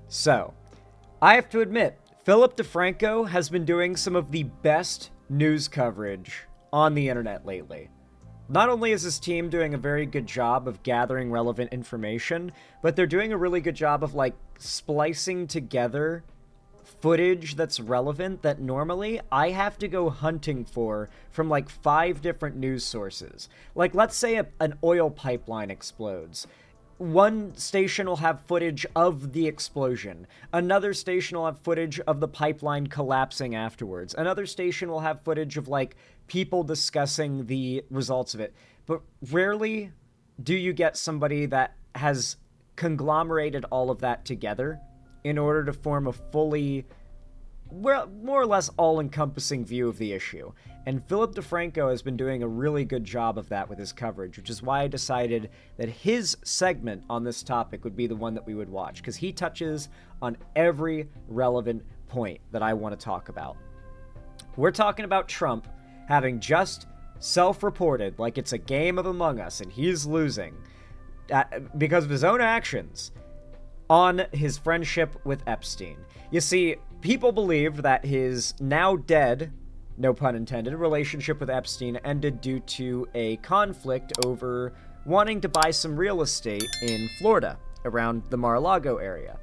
So, I have to admit, Philip DeFranco has been doing some of the best news coverage on the internet lately. Not only is his team doing a very good job of gathering relevant information, but they're doing a really good job of, like, splicing together footage that's relevant that normally I have to go hunting for from like 5 different news sources. Like, let's say an oil pipeline explodes. One station will have footage of the explosion. Another station will have footage of the pipeline collapsing afterwards. Another station will have footage of, like, people discussing the results of it. But rarely do you get somebody that has conglomerated all of that together in order to form a fully, well, more or less all-encompassing view of the issue. And Philip DeFranco has been doing a really good job of that with his coverage, which is why I decided that his segment on this topic would be the one that we would watch, because he touches on every relevant point that I want to talk about. We're talking about Trump having just self-reported, like it's a game of Among Us and he's losing because of his own actions, on his friendship with Epstein. You see, people believed that his now dead, no pun intended, relationship with Epstein ended due to a conflict over wanting to buy some real estate in Florida, around the Mar-a-Lago area.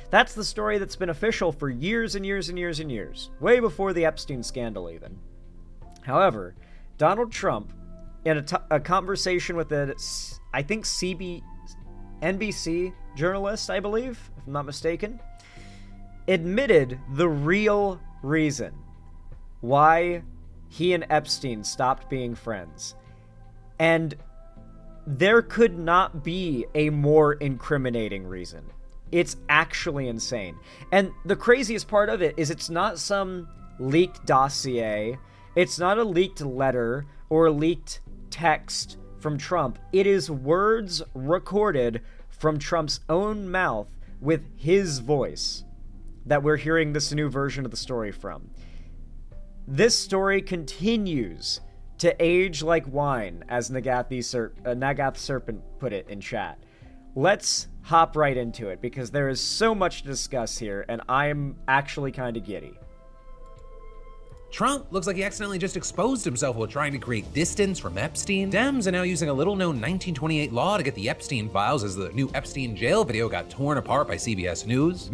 That's the story that's been official for years and years and years and years, way before the Epstein scandal even. However, Donald Trump, in a conversation with I think NBC journalist, I believe, if I'm not mistaken, admitted the real reason why he and Epstein stopped being friends. And there could not be a more incriminating reason. It's actually insane. And the craziest part of it is it's not some leaked dossier. It's not a leaked letter or a leaked text from Trump. It is words recorded from Trump's own mouth with his voice that we're hearing this new version of the story from. This story continues to age like wine, as Nagath Serpent put it in chat. Let's hop right into it, because there is so much to discuss here, and I'm actually kind of giddy. Trump looks like he accidentally just exposed himself while trying to create distance from Epstein. Dems are now using a little-known 1928 law to get the Epstein files, as the new Epstein jail video got torn apart by CBS News.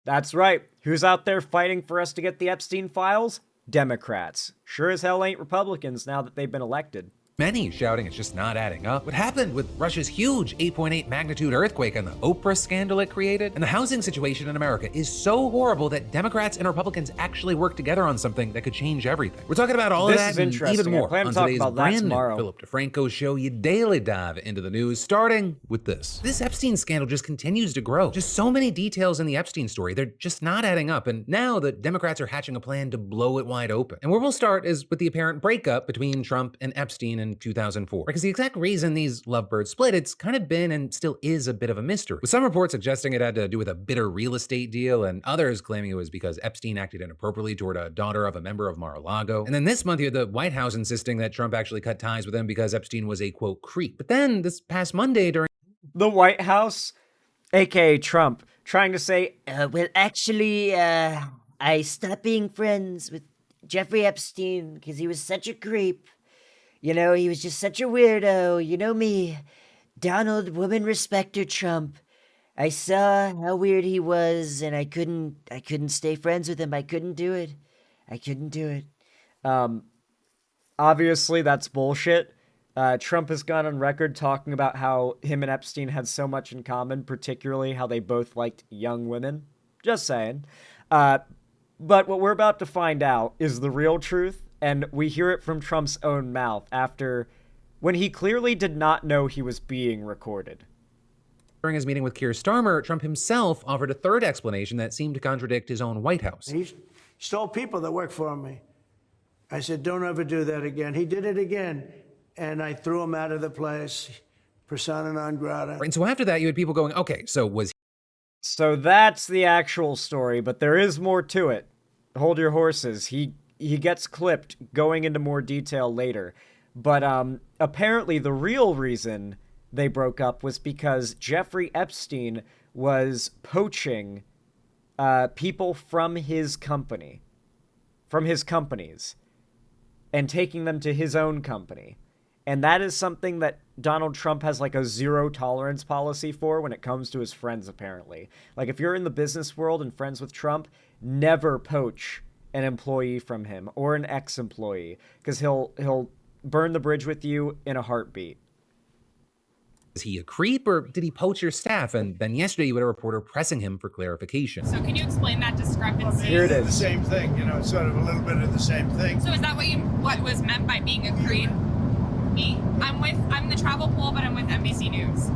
That's right. Who's out there fighting for us to get the Epstein files? Democrats. Sure as hell ain't Republicans now that they've been elected. Many shouting it's just not adding up. What happened with Russia's huge 8.8 magnitude earthquake and the Oprah scandal it created? And the housing situation in America is so horrible that Democrats and Republicans actually work together on something that could change everything. We're talking about all of that and even more on today's brand new Philip DeFranco show, you daily dive into the news, starting with this. This Epstein scandal just continues to grow. Just so many details in the Epstein story, they're just not adding up. And now the Democrats are hatching a plan to blow it wide open. And where we'll start is with the apparent breakup between Trump and Epstein in 2004. Because the exact reason these lovebirds split, it's kind of been and still is a bit of a mystery, with some reports suggesting it had to do with a bitter real estate deal, and others claiming it was because Epstein acted inappropriately toward a daughter of a member of Mar-a-Lago. And then this month, you had the White House insisting that Trump actually cut ties with him because Epstein was a, quote, creep. But then this past Monday during the White House, aka Trump, trying to say, well, actually, I stopped being friends with Jeffrey Epstein because he was such a creep. You know, he was just such a weirdo. You know me, Donald, woman respecter Trump. I saw how weird he was, and I couldn't stay friends with him. I couldn't do it. Obviously, that's bullshit. Trump has gone on record talking about how him and Epstein had so much in common, particularly how they both liked young women. Just saying. But what we're about to find out is the real truth. And we hear it from Trump's own mouth when he clearly did not know he was being recorded. During his meeting with Keir Starmer, Trump himself offered a third explanation that seemed to contradict his own White House. He stole people that work for me. I said, don't ever do that again. He did it again, and I threw him out of the place, persona non grata. And so after that, you had people going, okay, so was he... So that's the actual story, but there is more to it. Hold your horses. He gets clipped going into more detail later. But apparently the real reason they broke up was because Jeffrey Epstein was poaching people from his company, from his companies, and taking them to his own company. And that is something that Donald Trump has like a zero tolerance policy for when it comes to his friends, apparently. Like, if you're in the business world and friends with Trump, never poach an employee from him or an ex-employee, because he'll burn the bridge with you in a heartbeat. Is he a creep or did he poach your staff? And then yesterday you had a reporter pressing him for clarification. So can you explain that discrepancy? Here it is. The same thing, it's sort of a little bit of the same thing. So is that what was meant by being a creep? I'm the travel pool, but I'm with NBC News.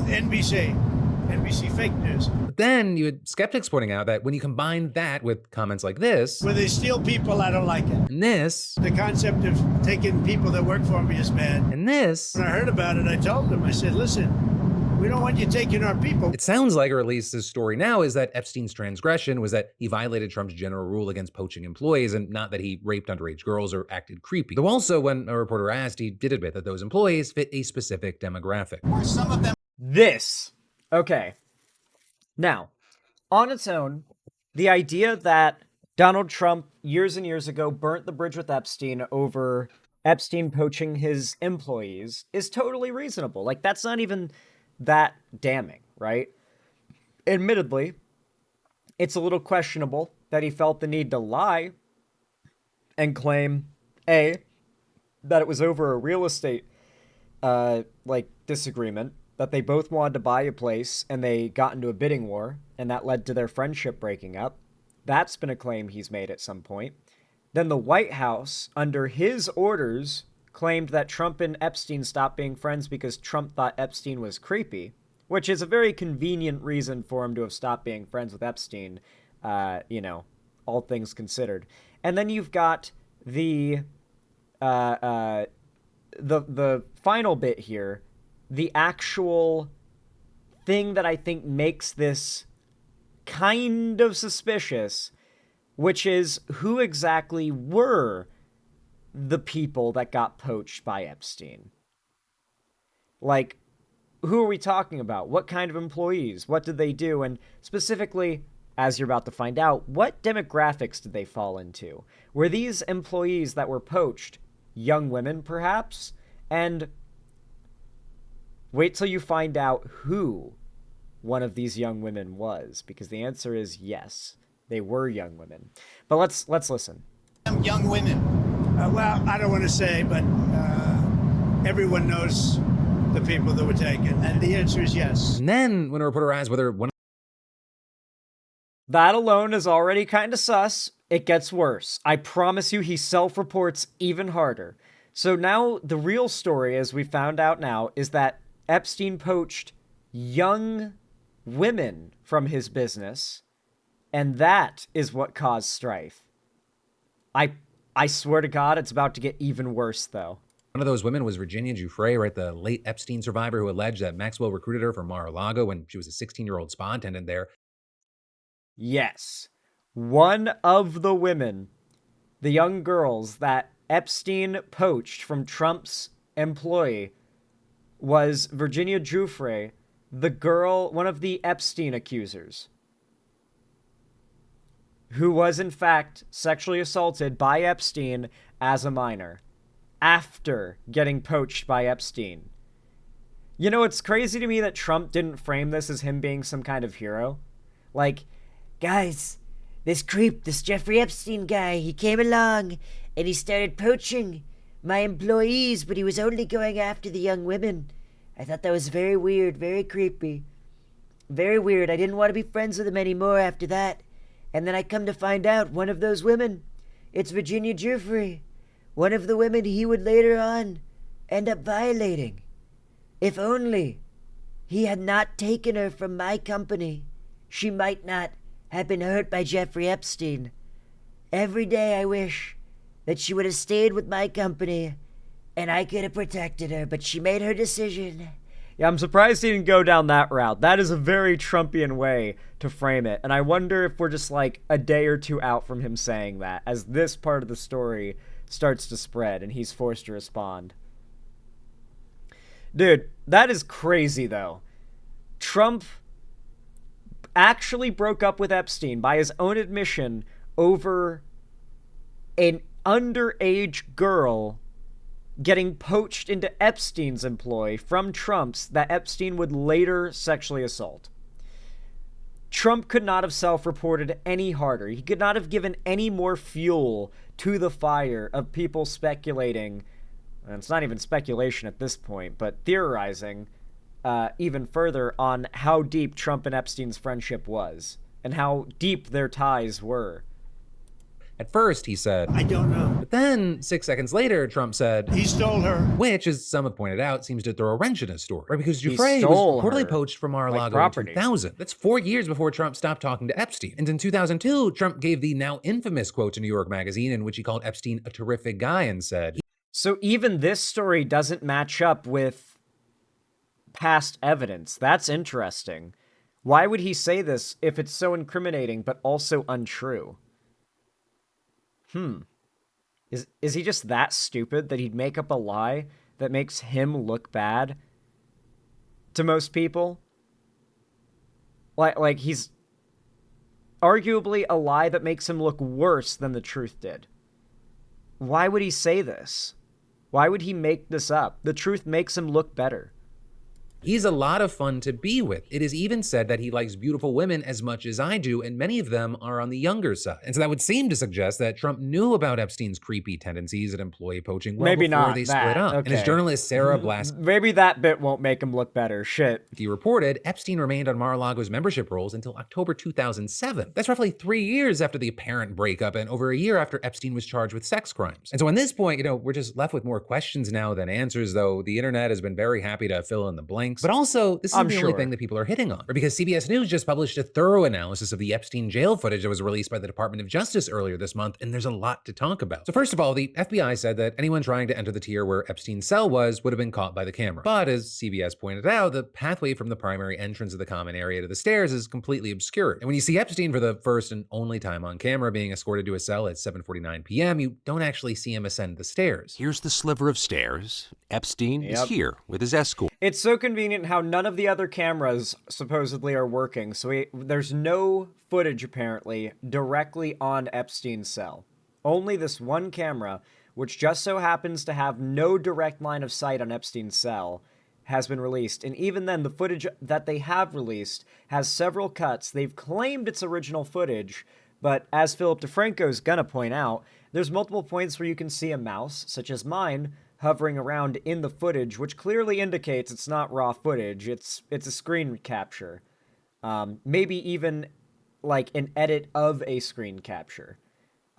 NBC fake news. But then you had skeptics pointing out that when you combine that with comments like this, When they steal people, I don't like it. and this, The concept of taking people that work for me is bad. and this, When I heard about it, I told them, I said, listen, we don't want you taking our people. it sounds like, or at least his story now, is that Epstein's transgression was that he violated Trump's general rule against poaching employees and not that he raped underage girls or acted creepy. Though also, when a reporter asked, he did admit that those employees fit a specific demographic. Some of them. This. Okay. Now, on its own, the idea that Donald Trump years and years ago burnt the bridge with Epstein over Epstein poaching his employees is totally reasonable. Like, that's not even that damning, right? Admittedly, it's a little questionable that he felt the need to lie and claim, A, that it was over a real estate, disagreement, that they both wanted to buy a place and they got into a bidding war, and that led to their friendship breaking up. That's been a claim he's made at some point. Then the White House, under his orders, claimed that Trump and Epstein stopped being friends because Trump thought Epstein was creepy, which is a very convenient reason for him to have stopped being friends with Epstein, all things considered. And then you've got the final bit here, the actual thing that I think makes this kind of suspicious, which is who exactly were the people that got poached by Epstein. Like, who are we talking about? What kind of employees? What did they do? And specifically, as you're about to find out, what demographics did they fall into? Were these employees that were poached young women, perhaps? And wait till you find out who one of these young women was, because the answer is yes, they were young women. But let's listen. Young women. Well, I don't want to say, but everyone knows the people that were taken, and the answer is yes. And then when a reporter asked whether one That alone is already kind of sus. It gets worse. I promise you, he self-reports even harder. So now the real story, as we found out now, is that Epstein poached young women from his business, and that is what caused strife. I swear to God, it's about to get even worse, though. of those women was Virginia Giuffre, right? The late Epstein survivor who alleged that Maxwell recruited her from Mar-a-Lago when she was a 16-year-old spa attendant there. Yes. One of the women, the young girls that Epstein poached from Trump's employee, was Virginia Giuffre, the girl, one of the Epstein accusers, who was in fact sexually assaulted by Epstein as a minor after getting poached by Epstein. You know, it's crazy to me that Trump didn't frame this as him being some kind of hero. Like, guys, this creep, this Jeffrey Epstein guy, he came along and he started poaching my employees, but he was only going after the young women. I thought that was very weird, very creepy. Very weird. I didn't want to be friends with him anymore after that. And then I come to find out one of those women, it's Virginia Giuffre, one of the women he would later on end up violating. If only he had not taken her from my company, she might not have been hurt by Jeffrey Epstein. Every day I wish that she would have stayed with my company and I could have protected her, but she made her decision. Yeah, I'm surprised he didn't go down that route. That is a very Trumpian way to frame it. And I wonder if we're just like a day or two out from him saying that as this part of the story starts to spread and he's forced to respond. Dude, that is crazy though. Trump actually broke up with Epstein by his own admission over an underage girl getting poached into Epstein's employ from Trump's that Epstein would later sexually assault. Trump could not have self-reported any harder. He could not have given any more fuel to the fire of people speculating, and it's not even speculation at this point, but theorizing even further on how deep Trump and Epstein's friendship was and how deep their ties were. At first, he said, I don't know. but then 6 seconds later, Trump said, He stole her. which, as some have pointed out, seems to throw a wrench in his story. Right? Because He Giuffre was stole reportedly her, poached from Mar-a-Lago in property. 2000. That's 4 years before Trump stopped talking to Epstein. And in 2002, Trump gave the now infamous quote to New York Magazine in which he called Epstein a terrific guy and said, So even this story doesn't match up with past evidence. That's interesting. Why would he say this if it's so incriminating but also untrue? Is he just that stupid that he'd make up a lie that makes him look bad to most people? Like he's arguably a lie that makes him look worse than the truth did. Why would he say this? Why would he make this up? The truth makes him look better. he's a lot of fun to be with. It is even said that he likes beautiful women as much as I do, and many of them are on the younger side. And so that would seem to suggest that Trump knew about Epstein's creepy tendencies and employee poaching well Maybe before not they that. split up. And as Okay. journalist Sarah Blask Maybe that bit won't make him look better. Shit. reported, Epstein remained on Mar-a-Lago's membership rolls until October 2007. That's roughly 3 years after the apparent breakup and over a year after Epstein was charged with sex crimes. And so on this point, we're just left with more questions now than answers, though the internet has been very happy to fill in the blanks. But also, this isn't I'm the only sure. thing that people are hitting on. Because CBS News just published a thorough analysis of the Epstein jail footage that was released by the Department of Justice earlier this month, and there's a lot to talk about. So first of all, the FBI said that anyone trying to enter the tier where Epstein's cell was would have been caught by the camera. But as CBS pointed out, the pathway from the primary entrance of the common area to the stairs is completely obscured. And when you see Epstein for the first and only time on camera being escorted to a cell at 7:49 p.m., you don't actually see him ascend the stairs. Here's the sliver of stairs. Epstein Yep. is here with his escort. It's so convenient how none of the other cameras supposedly are working, so there's no footage apparently directly on Epstein's cell. Only this one camera, which just so happens to have no direct line of sight on Epstein's cell, has been released. And even then, the footage that they have released has several cuts. They've claimed it's original footage, but as Philip DeFranco's gonna point out, there's multiple points where you can see a mouse, such as mine, hovering around in the footage, which clearly indicates it's not raw footage. It's a screen capture. Maybe even like an edit of a screen capture.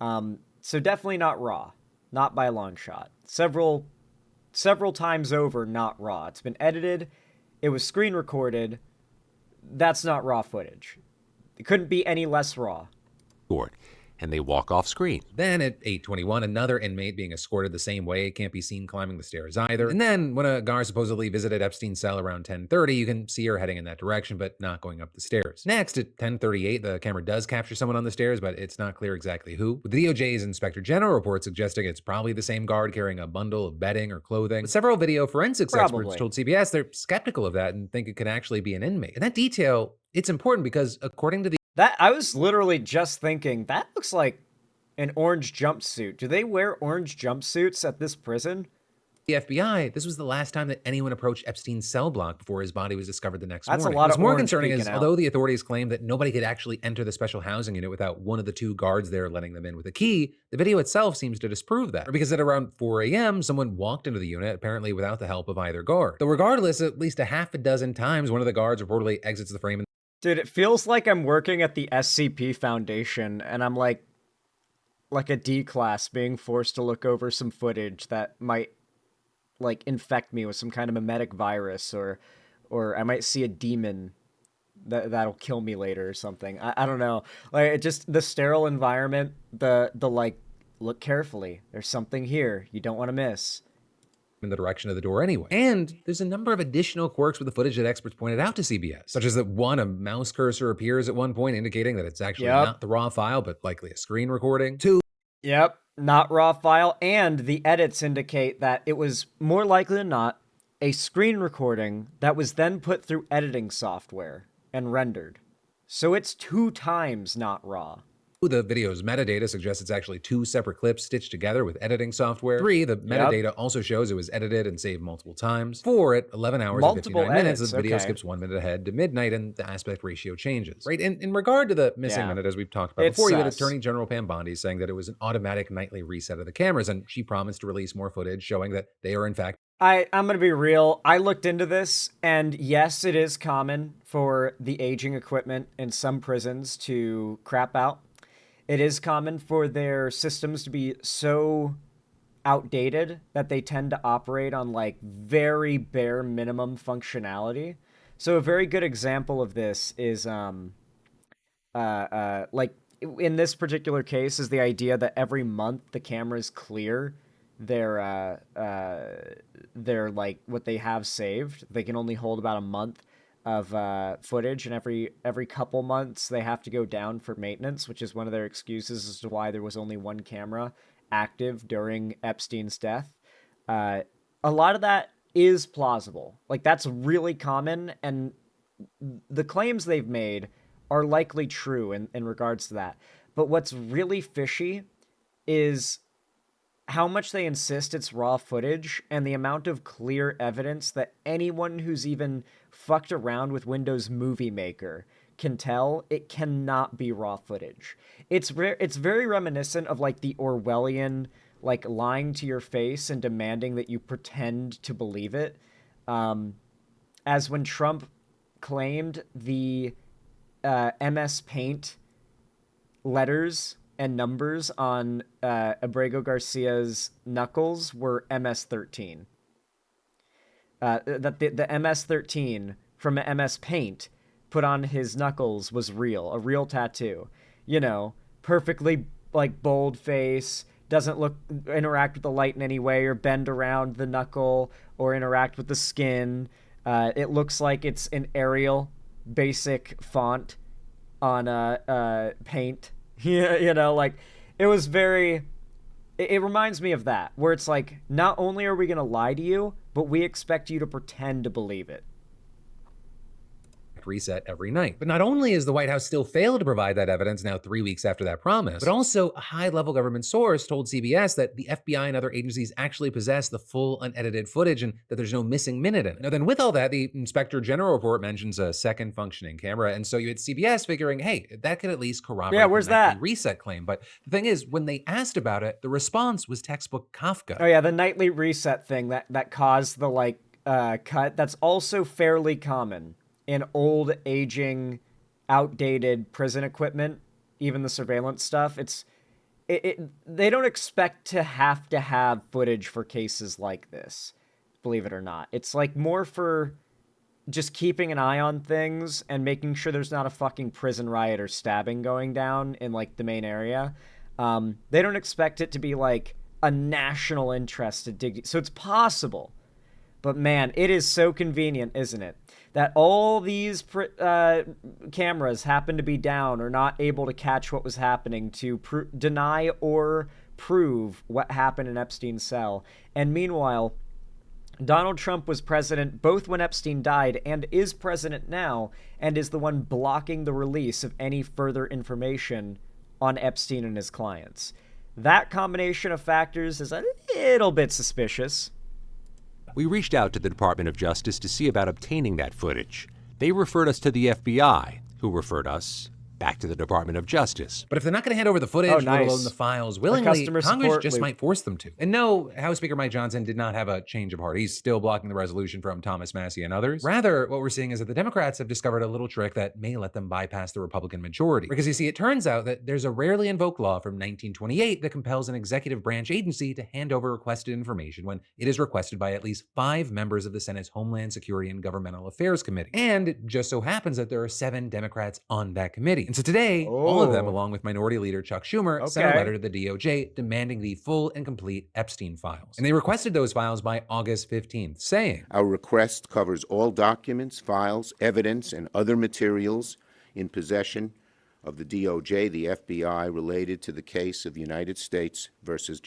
So definitely not raw. Not by a long shot. Several times over, not raw. It's been edited. It was screen recorded. That's not raw footage. It couldn't be any less raw. And they walk off screen. Then at 8:21, another inmate being escorted the same way can't be seen climbing the stairs either. And then when a guard supposedly visited Epstein's cell around 10:30, you can see her heading in that direction, but not going up the stairs. Next, at 10:38, the camera does capture someone on the stairs, but it's not clear exactly who. With the DOJ's Inspector General report suggesting it's probably the same guard carrying a bundle of bedding or clothing. But several video forensics Probably. experts told CBS they're skeptical of that and think it could actually be an inmate. And that detail, it's important because according to the That I was literally just thinking, that looks like an orange jumpsuit. Do they wear orange jumpsuits at this prison? FBI, this was the last time that anyone approached Epstein's cell block before his body was discovered the next That's a morning. lot What's of more orange concerning is, peeking out. although the authorities claim that nobody could actually enter the special housing unit without one of the two guards there letting them in with a key, the video itself seems to disprove that. Or because at around 4 a.m., someone walked into the unit, apparently without the help of either guard. Though regardless, at least a half a dozen times, one of the guards reportedly exits the frame. Dude, it feels like I'm working at the SCP Foundation, and I'm like a D class being forced to look over some footage that might, like, infect me with some kind of mimetic virus, or I might see a demon that'll kill me later or something. I don't know. Like, it just, the sterile environment, the like, look carefully. There's something here you don't want to miss. In the direction of the door anyway. And there's a number of additional quirks with the footage that experts pointed out to CBS, such as that one, a mouse cursor appears at one point indicating that it's actually not the raw file, but likely a screen recording. Two, Yep, not raw file, and the edits indicate that it was more likely than not a screen recording that was then put through editing software and rendered. So it's 2 times not raw. The video's metadata suggests it's actually 2 separate clips stitched together with editing software. 3, the metadata also shows it was edited and saved multiple times. 4, at 11 hours Multiple and 59 minutes, edits, the video okay. skips 1 minute ahead to midnight and the aspect ratio changes. Right? And in regard to the missing minute, as we've talked about It's before, you had sus. Attorney General Pam Bondi saying that it was an automatic nightly reset of the cameras, and she promised to release more footage showing that they are in fact I'm going to be real. I looked into this, and yes, it is common for the aging equipment in some prisons to crap out. It is common for their systems to be so outdated that they tend to operate on like very bare minimum functionality. So a very good example of this is like in this particular case is the idea that every month the cameras clear their like what they have saved. They can only hold about a month of footage, and every couple months they have to go down for maintenance, which is one of their excuses as to why there was only 1 camera active during Epstein's death. A lot of that is plausible. Like, that's really common, and the claims they've made are likely true in regards to that. But what's really fishy is how much they insist it's raw footage and the amount of clear evidence that anyone who's even fucked around with Windows Movie Maker can tell it cannot be raw footage. It's very reminiscent of like the Orwellian, like lying to your face and demanding that you pretend to believe it. As when Trump claimed the MS Paint letters and numbers on Abrego Garcia's knuckles were MS-13. That the MS-13 from MS Paint put on his knuckles was a real tattoo. You know, perfectly like bold face, doesn't interact with the light in any way or bend around the knuckle or interact with the skin. It looks like it's an Arial basic font on Paint. Yeah, you know, like, it was very... It reminds me of that, where it's like, not only are we going to lie to you, but we expect you to pretend to believe it. reset every night. But not only has the White House still failed to provide that evidence now 3 weeks after that promise, but also a high-level government source told CBS that the FBI and other agencies actually possess the full unedited footage and that there's no missing minute in it. Now then, with all that, the Inspector General report mentions a second functioning camera, and so you had CBS figuring, hey, that could at least corroborate where's the nightly that? reset claim. But the thing is, when they asked about it, the response was textbook Kafka. Oh yeah, the nightly reset thing that caused the cut. That's also fairly common in old, aging, outdated prison equipment, even the surveillance stuff. They don't expect to have footage for cases like this, believe it or not. It's like more for just keeping an eye on things and making sure there's not a fucking prison riot or stabbing going down in like the main area. They don't expect it to be like a national interest to dig. So it's possible. But man, it is so convenient, isn't it? That all these cameras happen to be down or not able to catch what was happening to deny or prove what happened in Epstein's cell. And meanwhile, Donald Trump was president both when Epstein died and is president now, and is the one blocking the release of any further information on Epstein and his clients. That combination of factors is a little bit suspicious. We reached out to the Department of Justice to see about obtaining that footage. They referred us to the FBI, who referred us back to the Department of Justice. But if they're not going to hand over the footage, let alone the files willingly, Congress just might force them to. And no, House Speaker Mike Johnson did not have a change of heart. He's still blocking the resolution from Thomas Massie and others. Rather, what we're seeing is that the Democrats have discovered a little trick that may let them bypass the Republican majority. Because you see, it turns out that there's a rarely invoked law from 1928 that compels an executive branch agency to hand over requested information when it is requested by at least 5 members of the Senate's Homeland Security and Governmental Affairs Committee. And it just so happens that there are 7 Democrats on that committee. And so today, all of them, along with Minority Leader Chuck Schumer, sent a letter to the DOJ demanding the full and complete Epstein files. And they requested those files by August 15th, saying, "Our request covers all documents, files, evidence, and other materials in possession of the DOJ, the FBI, related to the case of United States versus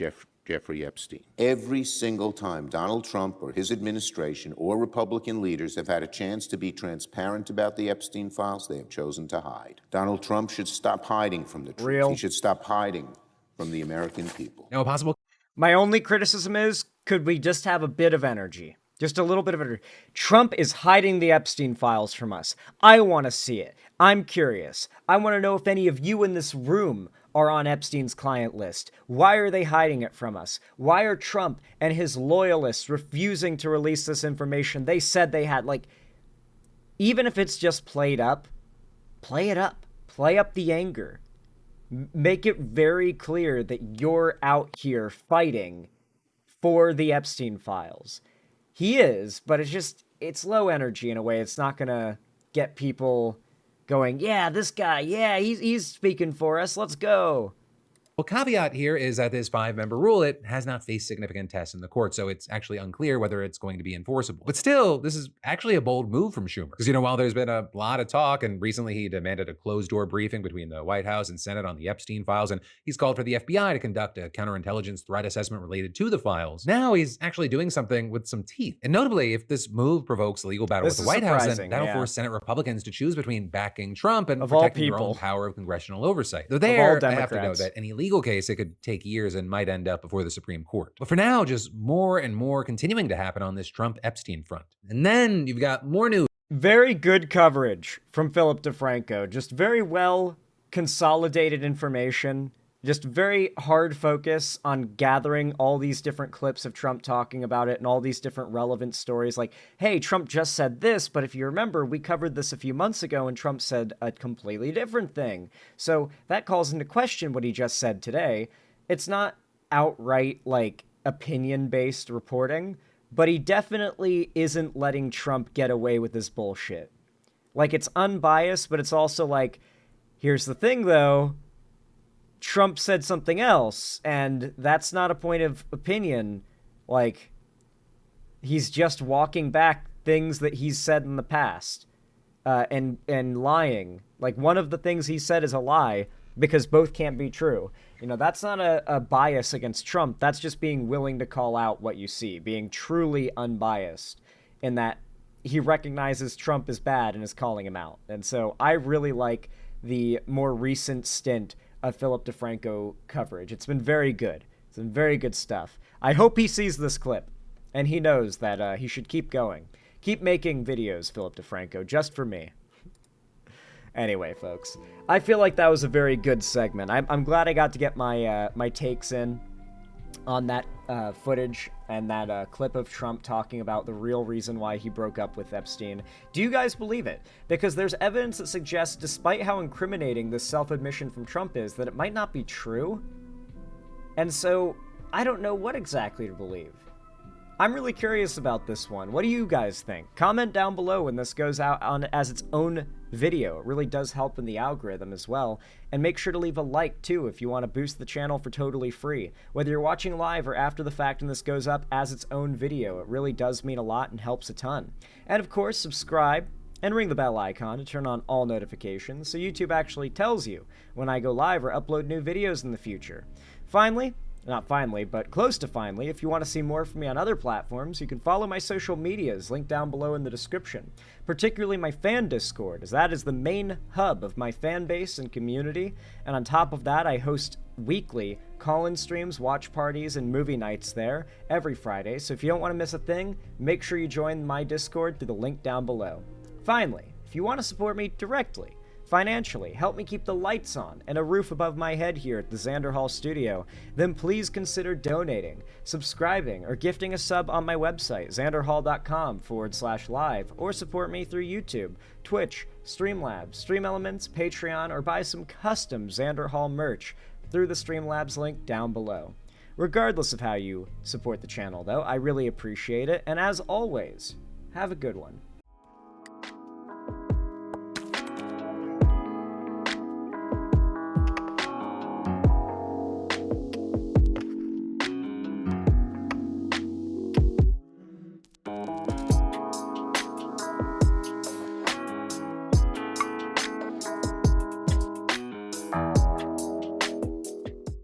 Jeffrey Epstein. Every single time Donald Trump or his administration or Republican leaders have had a chance to be transparent about the Epstein files, they have chosen to hide. Donald Trump should stop hiding from the truth. Real. He should stop hiding from the American people. Now, a possible My only criticism is, could we just have a bit of energy? Just a little bit of energy. Trump is hiding the Epstein files from us. I want to see it. I'm curious. I want to know if any of you in this room are on Epstein's client list. Why are they hiding it from us? Why are Trump and his loyalists refusing to release this information they said they had? Like, even if it's just played up, play it up. Play up the anger. Make it very clear that you're out here fighting for the Epstein files. He is, but it's low energy in a way. It's not going to get people going, yeah, this guy, yeah, he's speaking for us. Let's go. Well, caveat here is that this 5-member rule, it has not faced significant tests in the court, so it's actually unclear whether it's going to be enforceable. But still, this is actually a bold move from Schumer. Because, while there's been a lot of talk, and recently he demanded a closed-door briefing between the White House and Senate on the Epstein files, and he's called for the FBI to conduct a counterintelligence threat assessment related to the files. Now he's actually doing something with some teeth. And notably, if this move provokes a legal battle with the White House, then that'll force Senate Republicans to choose between backing Trump and protecting their own power of congressional oversight. Though there, I have to note that any legal case, it could take years and might end up before the Supreme Court. But for now, just more and more continuing to happen on this Trump-Epstein front. And then you've got more news. Very good coverage from Philip DeFranco. Just very well consolidated information. Just very hard focus on gathering all these different clips of Trump talking about it and all these different relevant stories. Like, hey, Trump just said this, but if you remember, we covered this a few months ago and Trump said a completely different thing. So that calls into question what he just said today. It's not outright, like, opinion-based reporting, but he definitely isn't letting Trump get away with this bullshit. Like, it's unbiased, but it's also like, here's the thing, though. Trump said something else, and that's not a point of opinion. Like, he's just walking back things that he's said in the past, and lying. Like, one of the things he said is a lie, because both can't be true. That's not a bias against Trump. That's just being willing to call out what you see, being truly unbiased in that he recognizes Trump is bad and is calling him out. And so I really like the more recent stint of Philip DeFranco coverage. It's been very good. It's been very good stuff. I hope he sees this clip and he knows that he should keep going. Keep making videos, Philip DeFranco, just for me. Anyway, folks, I feel like that was a very good segment. I'm glad I got to get my my takes in on that footage and that clip of Trump talking about the real reason why he broke up with Epstein. Do you guys believe it? Because there's evidence that suggests, despite how incriminating this self-admission from Trump is, that it might not be true. And so, I don't know what exactly to believe. I'm really curious about this one. What do you guys think? Comment down below when this goes out on as its own video. It really does help in the algorithm as well. And make sure to leave a like too if you want to boost the channel for totally free. Whether you're watching live or after the fact and this goes up as its own video, it really does mean a lot and helps a ton. And of course, subscribe and ring the bell icon to turn on all notifications so YouTube actually tells you when I go live or upload new videos in the future. Finally, not finally, but close to finally, if you want to see more from me on other platforms, you can follow my social medias linked down below in the description, particularly my fan Discord, as that is the main hub of my fan base and community, and on top of that, I host weekly call-in streams, watch parties, and movie nights there every Friday, so if you don't want to miss a thing, make sure you join my Discord through the link down below. Finally, if you want to support me directly, financially, help me keep the lights on and a roof above my head here at the Xander Hall studio, then please consider donating, subscribing, or gifting a sub on my website, xanderhall.com/live, or support me through YouTube, Twitch, Streamlabs, Stream Elements, Patreon, or buy some custom Xander Hall merch through the Streamlabs link down below. Regardless of how you support the channel, though, I really appreciate it, and as always, have a good one.